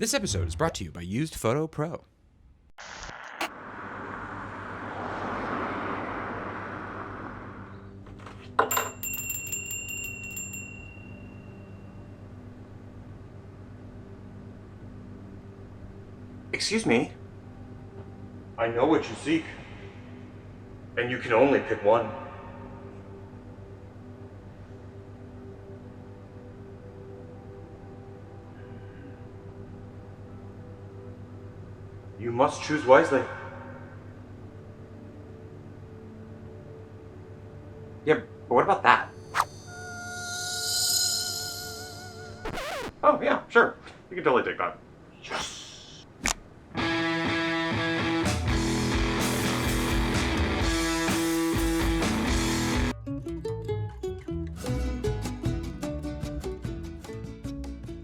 This episode is brought to you by Used Photo Pro. Excuse me. I know what you seek, and you can only pick one. You must choose wisely. Yeah, but what about that? Oh, yeah, sure. You can totally take that. Yes.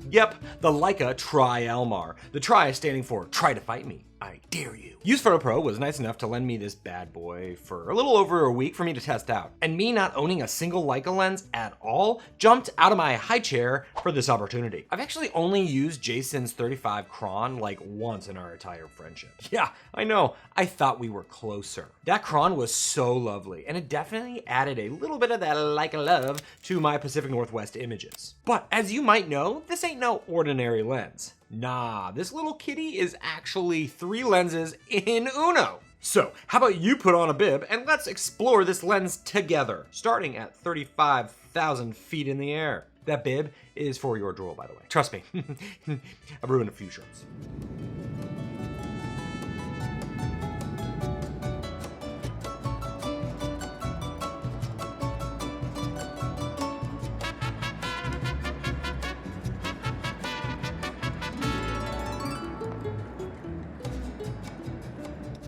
Yep, the Leica Tri Elmar. The Tri standing for Try to Fight Me. I dare you. Used Photo Pro was nice enough to lend me this bad boy for a little over a week for me to test out. And me not owning a single Leica lens at all jumped out of my high chair for this opportunity. I've actually only used Jason's 35 Cron like once in our entire friendship. Yeah, I know, I thought we were closer. That Cron was so lovely, and it definitely added a little bit of that LEICALOVE to my Pacific Northwest images. But as you might know, this ain't no ordinary lens. Nah, this little kitty is actually 3 lenses in uno. So how about you put on a bib and let's explore this lens together, starting at 35,000 feet in the air. That bib is for your drool, by the way. Trust me, I've ruined a few shirts.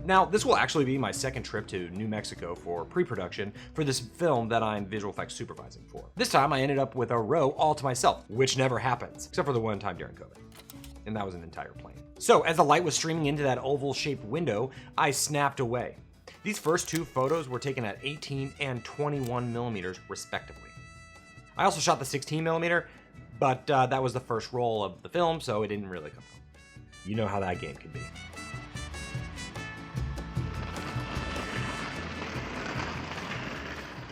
Now, this will actually be my second trip to New Mexico for pre-production for this film that I'm visual effects supervising for. This time I ended up with a row all to myself, which never happens, except for the one time during COVID. And that was an entire plane. So as the light was streaming into that oval-shaped window, I snapped away. These first 2 photos were taken at 18 and 21 millimeters respectively. I also shot the 16 millimeter, but that was the first roll of the film, so it didn't really come out. You know how that game can be.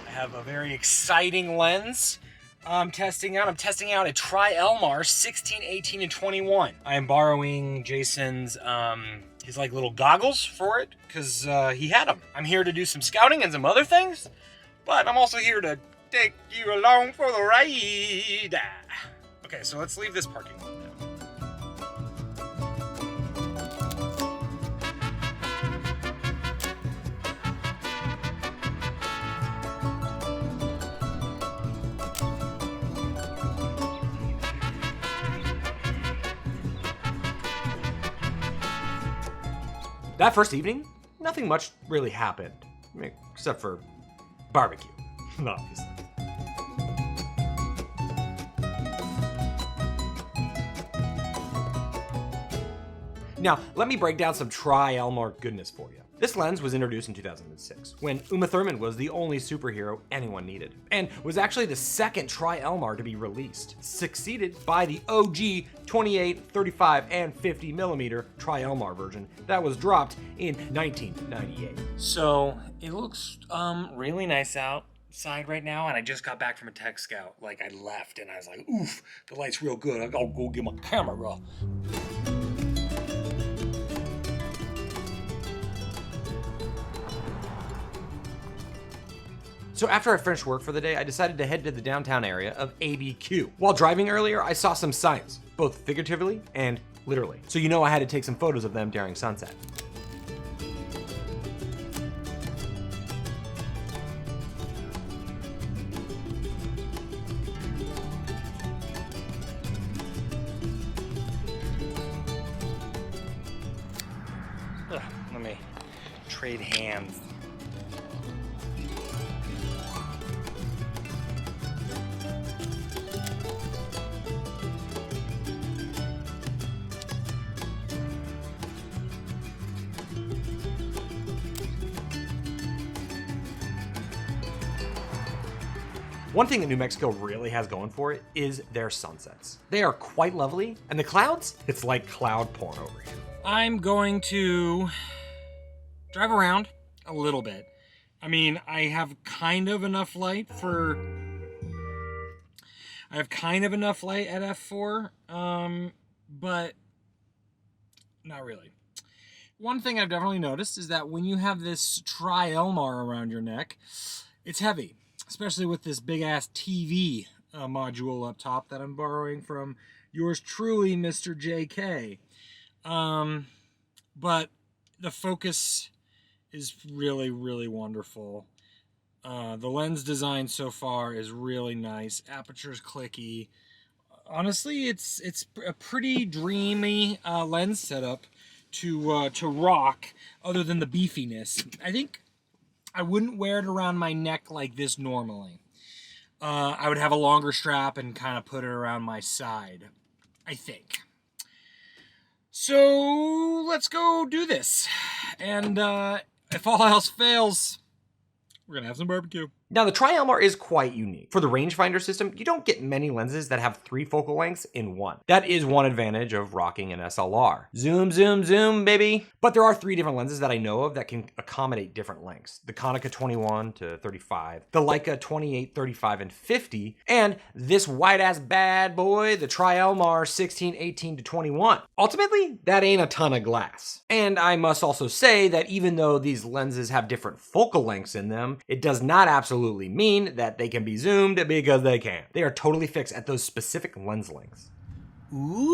Have a very exciting lens I'm testing out. I'm testing out a Tri Elmar 16, 18, and 21. I am borrowing Jason's his like little goggles for it because he had them. I'm here to do some scouting and some other things, but I'm also here to take you along for the ride. Okay, so let's leave this parking lot now. That first evening, nothing much really happened, except for barbecue, obviously. Now, let me break down some Tri Elmar goodness for you. This lens was introduced in 2006, when Uma Thurman was the only superhero anyone needed, and was actually the second Tri Elmar to be released, succeeded by the OG 28, 35, and 50 millimeter Tri Elmar version that was dropped in 1998. So it looks really nice outside right now, and I just got back from a tech scout. Like, I left and I was like, oof, the light's real good. I gotta go get my camera. So after I finished work for the day, I decided to head to the downtown area of ABQ. While driving earlier, I saw some signs, both figuratively and literally. So you know I had to take some photos of them during sunset. Let me trade hands. One thing that New Mexico really has going for it is their sunsets. They are quite lovely, and the clouds, it's like cloud porn over here. I'm going to drive around a little bit. I mean, I have kind of enough light at f4, but not really. One thing I've definitely noticed is that when you have this Tri Elmar around your neck, it's heavy, especially with this big ass TV module up top that I'm borrowing from yours truly, Mr. JK. But the focus is really, really wonderful. The lens design so far is really nice. Aperture's clicky. Honestly, it's a pretty dreamy lens setup to rock, other than the beefiness. I think I wouldn't wear it around my neck like this normally. I would have a longer strap and kind of put it around my side, I think. So let's go do this. And if all else fails, we're gonna have some barbecue. Now, the Tri Elmar is quite unique. For the rangefinder system, you don't get many lenses that have 3 focal lengths in one. That is one advantage of rocking an SLR. Zoom, zoom, zoom, baby. But there are 3 different lenses that I know of that can accommodate different lengths. The Konica 21 to 35, the Leica 28, 35, and 50, and this white-ass bad boy, the Tri Elmar 16, 18 to 21. Ultimately, that ain't a ton of glass. And I must also say that even though these lenses have different focal lengths in them, it does not absolutely mean that they can be zoomed, because they can. They are totally fixed at those specific lens lengths. Ooh,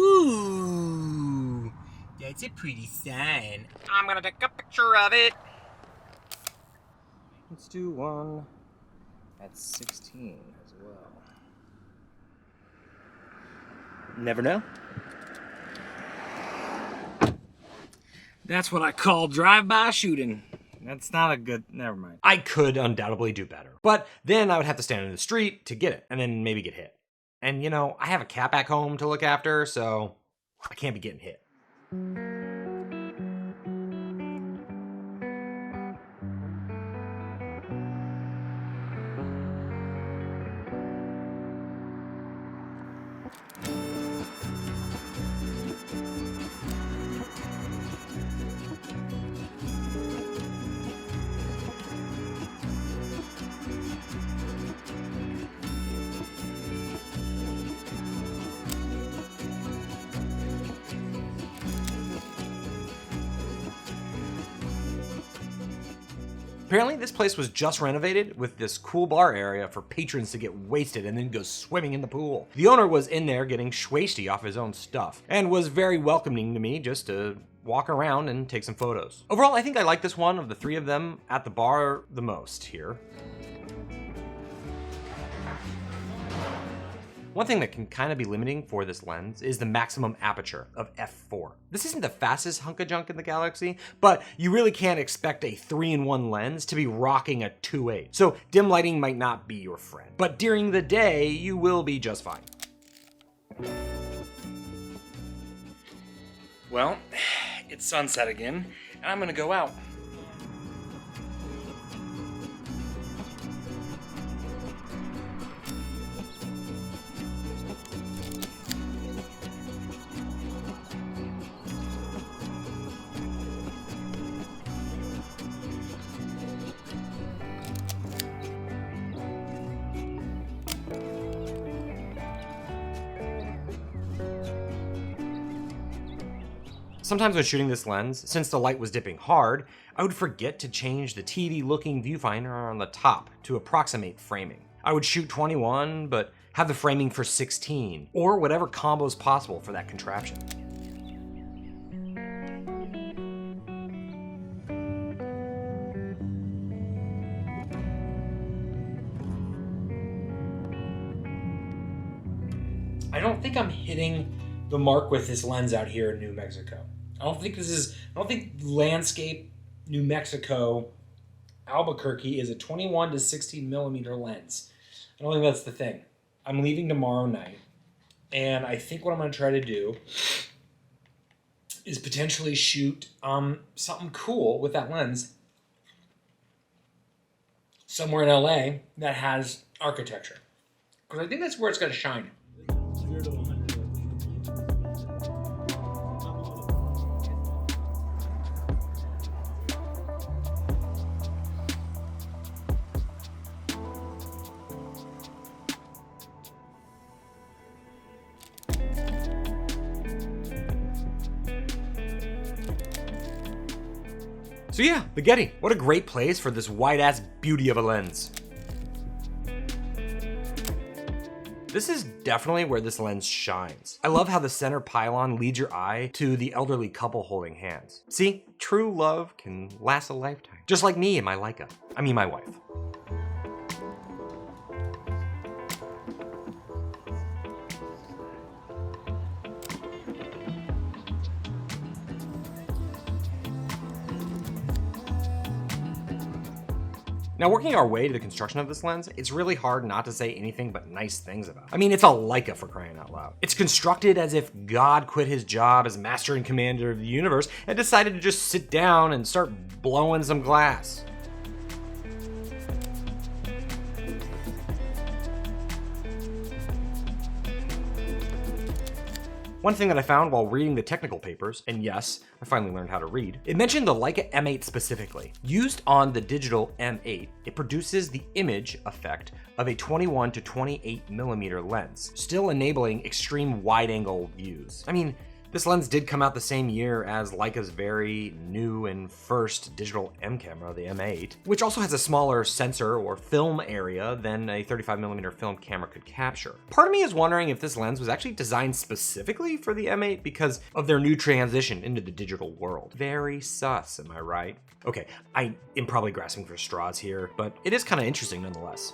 that's a pretty sign. I'm gonna take a picture of it. Let's do one at 16 as well. Never know. That's what I call drive-by shooting. That's not a good, never mind. I could undoubtedly do better, but then I would have to stand in the street to get it, and then maybe get hit. And you know, I have a cat back home to look after, so I can't be getting hit. Apparently, this place was just renovated with this cool bar area for patrons to get wasted and then go swimming in the pool. The owner was in there getting schwasty off his own stuff and was very welcoming to me just to walk around and take some photos. Overall, I think I like this one of the 3 of them at the bar the most here. One thing that can kind of be limiting for this lens is the maximum aperture of f4. This isn't the fastest hunk of junk in the galaxy, but you really can't expect a 3-in-1 lens to be rocking a 2.8. So dim lighting might not be your friend, but during the day, you will be just fine. Well, it's sunset again, and I'm gonna go out. Sometimes when shooting this lens, since the light was dipping hard, I would forget to change the TV-looking viewfinder on the top to approximate framing. I would shoot 21, but have the framing for 16, or whatever combo is possible for that contraption. I don't think I'm hitting the mark with this lens out here in New Mexico. I don't think landscape New Mexico Albuquerque is a 21 to 16 millimeter lens. I don't think that's the thing. I'm leaving tomorrow night, and I think what I'm going to try to do is potentially shoot something cool with that lens somewhere in LA that has architecture. Because I think that's where it's got to shine. So yeah, the Getty. What a great place for this wide-ass beauty of a lens. This is definitely where this lens shines. I love how the center pylon leads your eye to the elderly couple holding hands. See, true love can last a lifetime. Just like me and my Leica. I mean, my wife. Now, working our way to the construction of this lens, it's really hard not to say anything but nice things about it. I mean, it's a Leica, for crying out loud. It's constructed as if God quit his job as master and commander of the universe and decided to just sit down and start blowing some glass. One thing that I found while reading the technical papers, and yes, I finally learned how to read, it mentioned the Leica M8 specifically. Used on the digital M8, it produces the image effect of a 21 to 28 millimeter lens, still enabling extreme wide-angle views. I mean, this lens did come out the same year as Leica's very new and first digital M camera, the M8, which also has a smaller sensor or film area than a 35mm film camera could capture. Part of me is wondering if this lens was actually designed specifically for the M8 because of their new transition into the digital world. Very sus, am I right? Okay, I am probably grasping for straws here, but it is kind of interesting nonetheless.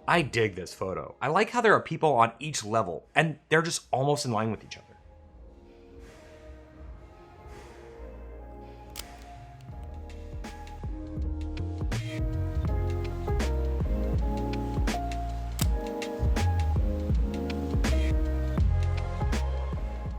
I dig this photo. I like how there are people on each level, and they're just almost in line with each other.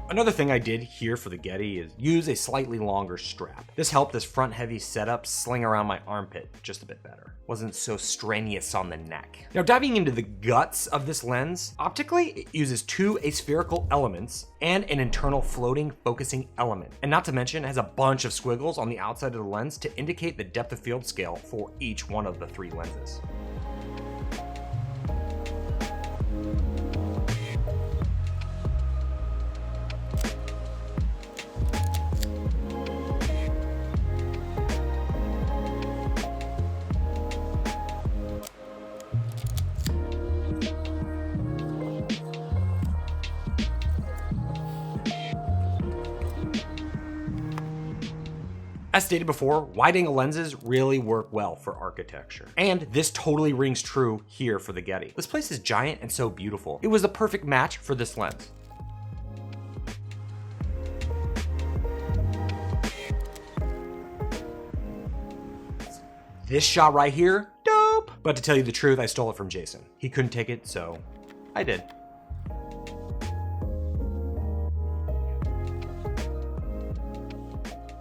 Another thing I did here for the Getty is use a slightly longer strap. This helped this front heavy setup sling around my armpit just a bit better. Wasn't so strenuous on the neck. Now, diving into the guts of this lens, optically it uses two aspherical elements and an internal floating focusing element. And not to mention, it has a bunch of squiggles on the outside of the lens to indicate the depth of field scale for each one of the three lenses. As stated before, wide-angle lenses really work well for architecture. And this totally rings true here for the Getty. This place is giant and so beautiful. It was the perfect match for this lens. This shot right here, dope! But to tell you the truth, I stole it from Jason. He couldn't take it, so I did.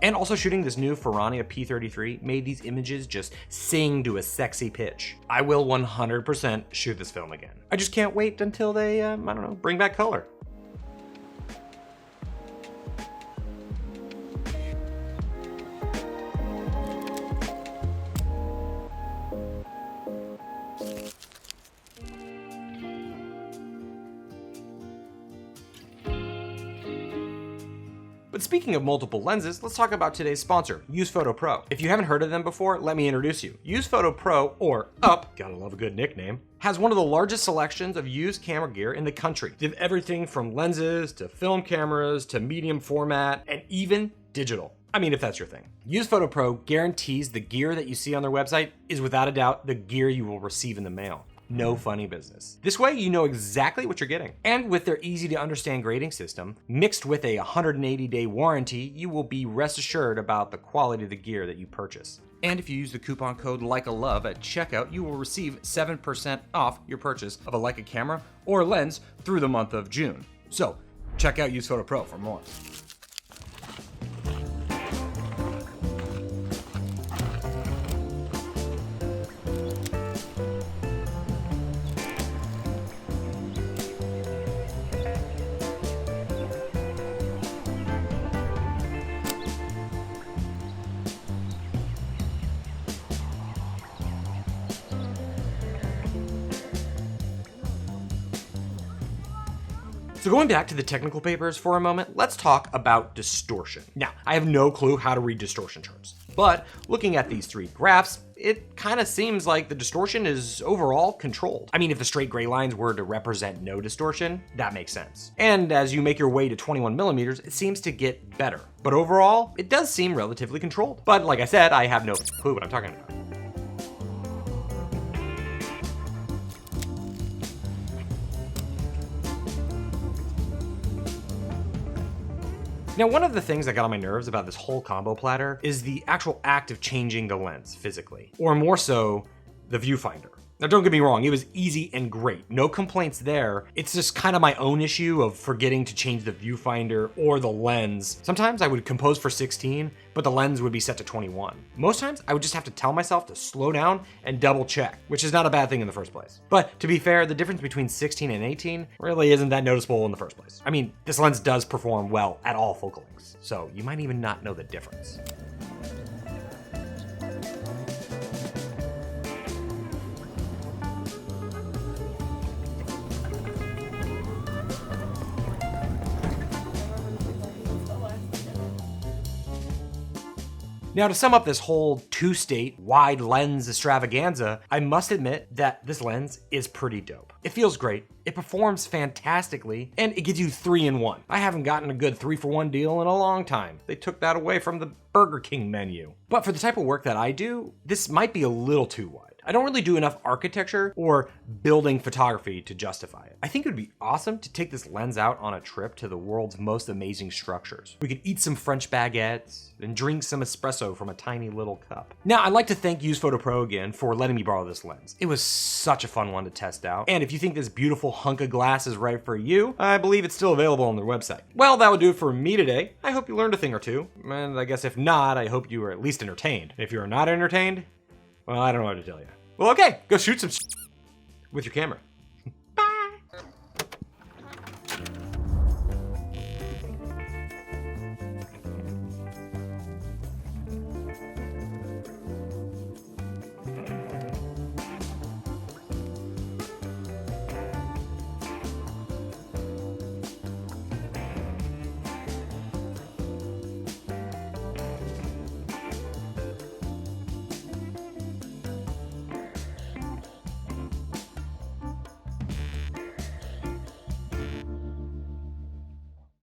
And also shooting this new Ferrania P33 made these images just sing to a sexy pitch. I will 100% shoot this film again. I just can't wait until they, I don't know, bring back color. But speaking of multiple lenses, let's talk about today's sponsor, UsePhoto Pro. If you haven't heard of them before, let me introduce you. UsePhoto Pro, or UP, gotta love a good nickname, has one of the largest selections of used camera gear in the country. They have everything from lenses to film cameras to medium format and even digital. I mean, if that's your thing. UsePhoto Pro guarantees the gear that you see on their website is without a doubt the gear you will receive in the mail. no funny business. This way you know exactly what you're getting. And with their easy to understand grading system, mixed with a 180-day warranty, you will be rest assured about the quality of the gear that you purchase. And if you use the coupon code LEICALOVE at checkout, you will receive 7% off your purchase of a Leica camera or lens through the month of June. So check out Use Photo Pro for more. So going back to the technical papers for a moment, let's talk about distortion. Now, I have no clue how to read distortion charts, but looking at these three graphs, it kind of seems like the distortion is overall controlled. I mean, if the straight gray lines were to represent no distortion, that makes sense. And as you make your way to 21 millimeters, it seems to get better. But overall, it does seem relatively controlled. But like I said, I have no clue what I'm talking about. Now, one of the things that got on my nerves about this whole combo platter is the actual act of changing the lens physically, or more so, the viewfinder. Now, don't get me wrong, it was easy and great. No complaints there. It's just kind of my own issue of forgetting to change the viewfinder or the lens. Sometimes I would compose for 16, but the lens would be set to 21. Most times I would just have to tell myself to slow down and double check, which is not a bad thing in the first place. But to be fair, the difference between 16 and 18 really isn't that noticeable in the first place. I mean, this lens does perform well at all focal lengths, so you might even not know the difference. Now, to sum up this whole two-state wide lens extravaganza, I must admit that this lens is pretty dope. It feels great, it performs fantastically, and it gives you 3-in-1. I haven't gotten a good 3-for-1 deal in a long time. They took that away from the Burger King menu. But for the type of work that I do, this might be a little too wide. I don't really do enough architecture or building photography to justify it. I think it would be awesome to take this lens out on a trip to the world's most amazing structures. We could eat some French baguettes and drink some espresso from a tiny little cup. Now, I'd like to thank Use Photo Pro again for letting me borrow this lens. It was such a fun one to test out. And if you think this beautiful hunk of glass is right for you, I believe it's still available on their website. Well, that would do it for me today. I hope you learned a thing or two. And I guess if not, I hope you were at least entertained. If you're not entertained, well, I don't know what to tell you. Well, okay, go shoot some with your camera.